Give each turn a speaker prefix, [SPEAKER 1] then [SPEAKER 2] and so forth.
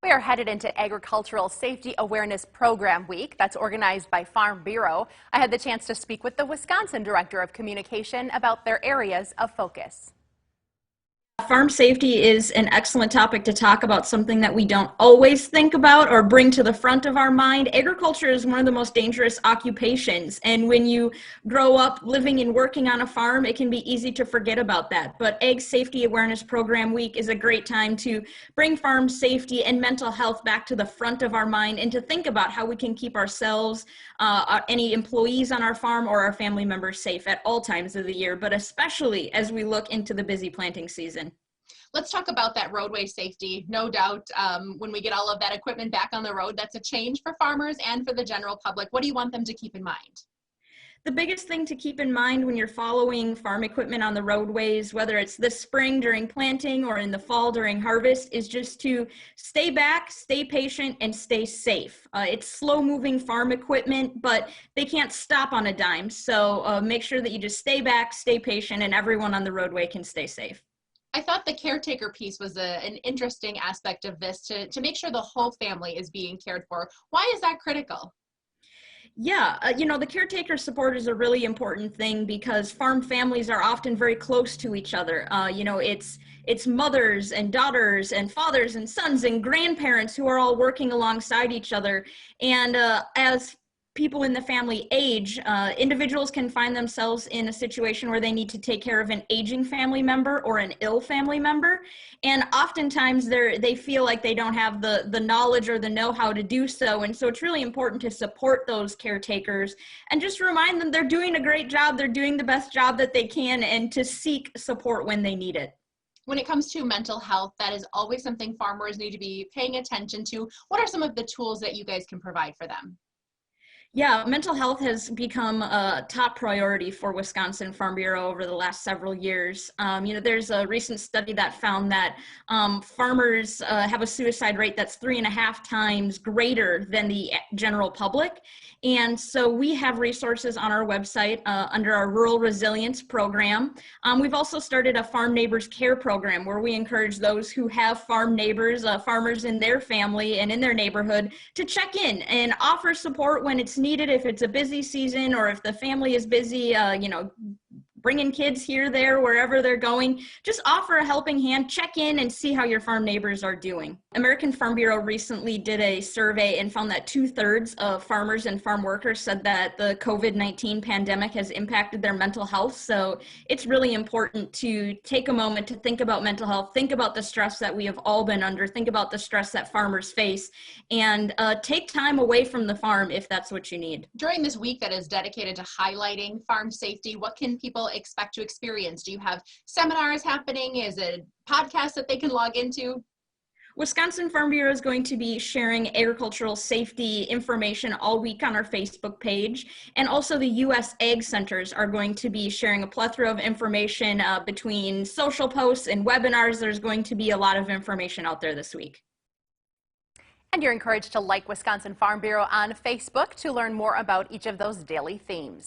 [SPEAKER 1] We are headed into Agricultural Safety Awareness Program Week that's organized by Farm Bureau. I had the chance to speak with the Wisconsin Director of Communication about their areas of focus.
[SPEAKER 2] Farm safety is an excellent topic to talk about, something that we don't always think about or bring to the front of our mind. Agriculture is one of the most dangerous occupations, and when you grow up living and working on a farm, it can be easy to forget about that. But Ag Safety Awareness Program Week is a great time to bring farm safety and mental health back to the front of our mind and to think about how we can keep ourselves, any employees on our farm or our family members safe at all times of the year, but especially as we look into the busy planting season.
[SPEAKER 3] Let's talk about that roadway safety. No doubt, when we get all of that equipment back on the road, that's a change for farmers and for the general public. What do you want them to keep in mind?
[SPEAKER 2] The biggest thing to keep in mind when you're following farm equipment on the roadways, whether it's this spring during planting or in the fall during harvest, is just to stay back, stay patient, and stay safe. It's slow-moving farm equipment, but they can't stop on a dime. So make sure that you just stay back, stay patient, and everyone on the roadway can stay safe.
[SPEAKER 3] I thought the caretaker piece was an interesting aspect of this, to make sure the whole family is being cared for. Why is that critical?
[SPEAKER 2] Yeah, the caretaker support is a really important thing because farm families are often very close to each other. It's mothers and daughters and fathers and sons and grandparents who are all working alongside each other. And as people in the family age, individuals can find themselves in a situation where they need to take care of an aging family member or an ill family member. And oftentimes they feel like they don't have the knowledge or the know-how to do so. And so it's really important to support those caretakers and just remind them they're doing a great job, they're doing the best job that they can, and to seek support when they need it.
[SPEAKER 3] When it comes to mental health, that is always something farmers need to be paying attention to. What are some of the tools that you guys can provide for them?
[SPEAKER 2] Yeah, mental health has become a top priority for Wisconsin Farm Bureau over the last several years. There's a recent study that found that farmers have a suicide rate that's 3.5 times greater than the general public. And so we have resources on our website under our Rural Resilience Program. We've also started a Farm Neighbors Care program where we encourage those who have farm neighbors, farmers in their family and in their neighborhood, to check in and offer support when it's needed, if it's a busy season or if the family is busy, bringing kids here, there, wherever they're going. Just offer a helping hand, check in, and see how your farm neighbors are doing. American Farm Bureau recently did a survey and found that 2/3 of farmers and farm workers said that the COVID-19 pandemic has impacted their mental health. So it's really important to take a moment to think about mental health, think about the stress that we have all been under, think about the stress that farmers face, and take time away from the farm if that's what you need.
[SPEAKER 3] During this week that is dedicated to highlighting farm safety, what can people expect to experience? Do you have seminars happening? Is it a podcast that they can log into?
[SPEAKER 2] Wisconsin Farm Bureau is going to be sharing agricultural safety information all week on our Facebook page. And also the U.S. Ag Centers are going to be sharing a plethora of information between social posts and webinars. There's going to be a lot of information out there this week.
[SPEAKER 1] And you're encouraged to like Wisconsin Farm Bureau on Facebook to learn more about each of those daily themes.